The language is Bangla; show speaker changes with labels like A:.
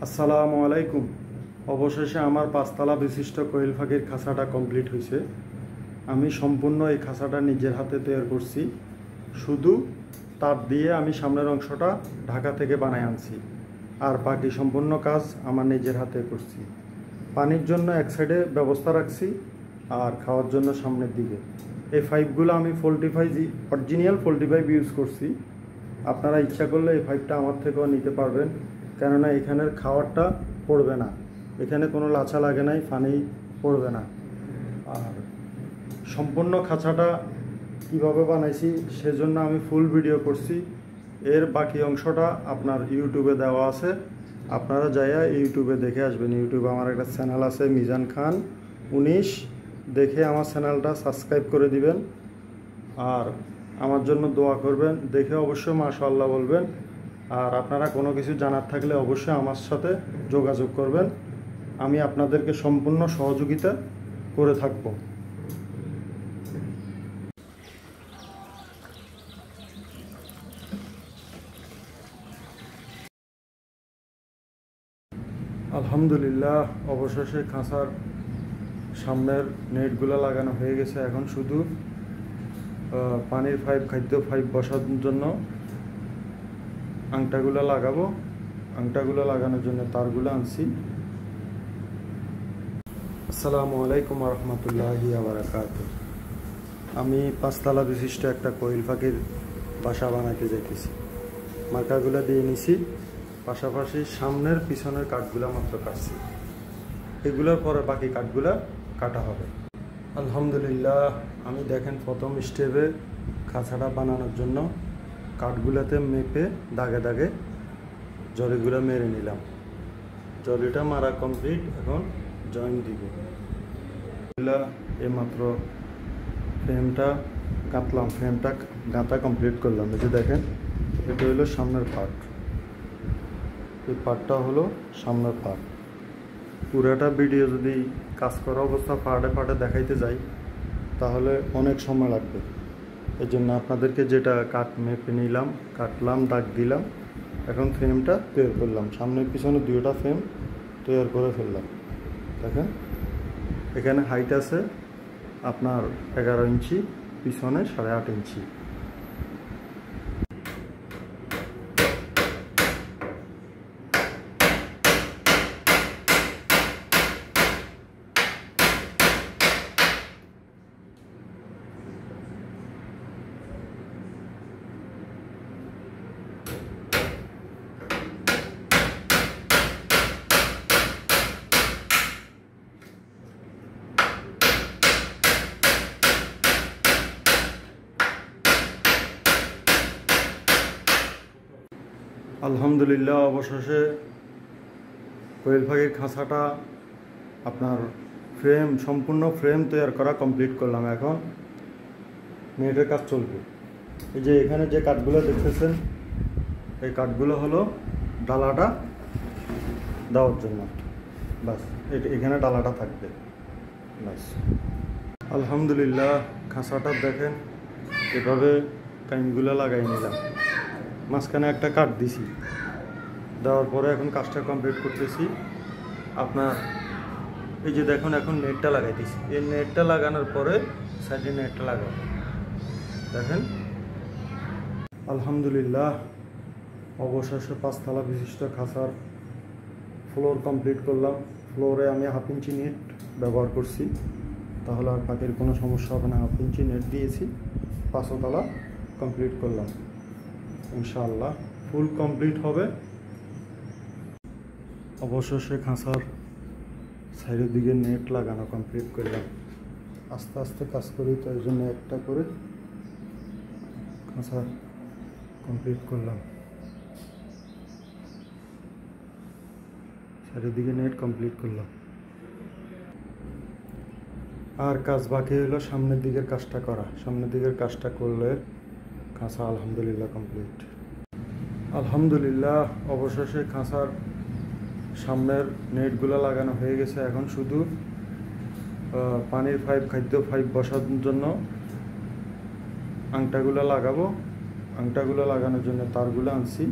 A: আসসালামু আলাইকুম। অবশেষে আমার পাঁচতলা বিশিষ্ট কোয়েল পাখির খাঁচাটা কমপ্লিট হয়েছে। আমি সম্পূর্ণ এই খাঁচাটা নিজের হাতে তৈরি করছি। শুধু তার দিয়ে আমি সামনের অংশটা ঢাকা থেকে বানায় আনছি, আর বাকি সম্পূর্ণ কাজ আমার নিজের হাতে করছি। পানির জন্য এক সাইডে ব্যবস্থা রাখছি, আর খাওয়ার জন্য সামনের দিকে। এই পাইপগুলো আমি অরিজিনাল পোল্ট্রি পাইপ ইউজ করছি। আপনারা ইচ্ছা করলে এই পাইপটা আমার থেকেও নিতে পারবেন, কেননা এখানের খাওয়ারটা পড়বে না, এখানে কোনো লাচা লাগে নাই, পানি পড়বে না। আর সম্পূর্ণ খাঁচাটা কীভাবে বানাইছি সেজন্য আমি ফুল ভিডিও করছি। এর বাকি অংশটা আপনার ইউটিউবে দেওয়া আছে, আপনারা যাইয়া ইউটিউবে দেখে আসবেন। ইউটিউবে আমার একটা চ্যানেল আছে মিজান খান 19, দেখে আমার চ্যানেলটা সাবস্ক্রাইব করে দিবেন। আর আমার জন্য দোয়া করবেন, দেখে অবশ্যই মাশাআল্লাহ বলবেন। আর আপনারা কোনো কিছু জানার থাকলে অবশ্যই আমার সাথে যোগাযোগ করবেন, আমি আপনাদেরকে সম্পূর্ণ সহযোগিতা করে থাকব। আলহামদুলিল্লাহ, অবশেষে খাঁচার সামনের নেটগুলো লাগানো হয়ে গেছে। এখন শুধু পানির পাইপ, খাদ্য পাইপ বসানোর জন্য আংটাগুলো লাগাবো। আংটাগুলো লাগানোর জন্য তারগুলো আনছি। আসসালামু আলাইকুম রহমতুল্লাহি বারাকাতুহু। আমি পাঁচতলা বিশিষ্ট একটা কোয়েল পাখির বাসা বানাতে যাইতেছি। মার্কাগুলো দিয়ে নিছি, পাশাপাশি সামনের পিছনের কাঠগুলো মাত্র কাটছি। এগুলোর পরে বাকি কাঠগুলো কাটা হবে। আলহামদুলিল্লাহ, আমি দেখেন প্রথম স্টেপে খাঁচাটা বানানোর জন্য কাঠগুলোতে মেপে দাগে দাগে জরিগুলো মেরে নিলাম। জরিটা মারা কমপ্লিট, এখন জয়েন্ট দিব। এইমাত্র ফ্রেমটা কাটলাম, ফ্রেমটা গাঁথা কমপ্লিট করলাম। এই যে দেখেন, এটা হলো সামনের পার্ট, এই পার্টটা হলো সামনের পার্ট। পুরাটা ভিডিও যদি কাজ করা অবস্থা পার্টে পার্টে দেখাইতে যাই তাহলে অনেক সময় লাগবে। এই জন্য আপনাদেরকে যেটা কাট মেপে নিলাম, কাটলাম, দাগ দিলাম। এখন ফ্রেমটা তৈরি করলাম, সামনে পিছনে দুইটা ফ্রেম তৈরি করে ফেললাম। দেখেন, এখানে হাইট আছে আপনার 11 ইঞ্চি, পিছনে 8.5 ইঞ্চি। আলহামদুলিল্লাহ, অবশেষে কোয়েল পাখির খাঁচাটা আপনার সম্পূর্ণ ফ্রেম তৈরি করা কমপ্লিট করলাম। এখন নেটের কাজ চলবে। এই যে এখানে যে কাঠগুলো দেখতেছেন, এই কাঠগুলো হলো ডালাটা দেওয়ার জন্য। বাস, এখানে ডালাটা থাকবে, বাস। আলহামদুলিল্লাহ, খাঁচাটা দেখেন এভাবে টাইমগুলো লাগাই নিলাম। মাঝখানে একটা কাট দিছি, দেওয়ার পরে এখন কাজটা কমপ্লিট করতেছি। আপনার এই যে দেখুন, এখন নেটটা লাগাইতেছি। এই নেটটা লাগানোর পরে সাইডে নেটটা লাগাবো। দেখেন, আলহামদুলিল্লাহ, অবশেষে পাঁচতলা বিশিষ্ট খাঁচার ফ্লোর কমপ্লিট করলাম। ফ্লোরে আমি 1/2 ইঞ্চি নেট ব্যবহার করছি, তাহলে আর পাখির কোনো সমস্যা হবে না। 1/2 ইঞ্চি নেট দিয়েছি, 5 তলা কমপ্লিট করলাম। ইনশাআল্লাহ ফুল কমপ্লিট হবে। অবশেষে খাঁচার সাইডের দিকে নেট লাগানো কমপ্লিট করলাম। আস্তে আস্তে কাজ করি, তো এই জন্য একটা করে খাঁচা কমপ্লিট করলাম। সাইডের দিকে নেট কমপ্লিট করলাম, আর কাজ বাকি হলো সামনের দিকের কাজটা করা। সামনের দিকের কাজটা করলে খাঁচা আলহামদুলিল্লাহ কমপ্লিট। আলহামদুলিল্লাহ, অবশেষে খাঁচার সামনের নেটগুলো লাগানো হয়ে গেছে। এখন শুধু পানির পাইপ, খাদ্য পাইপ বসানোর জন্য আংটাগুলো লাগাবো। আংটাগুলো লাগানোর জন্য তারগুলো আনছি।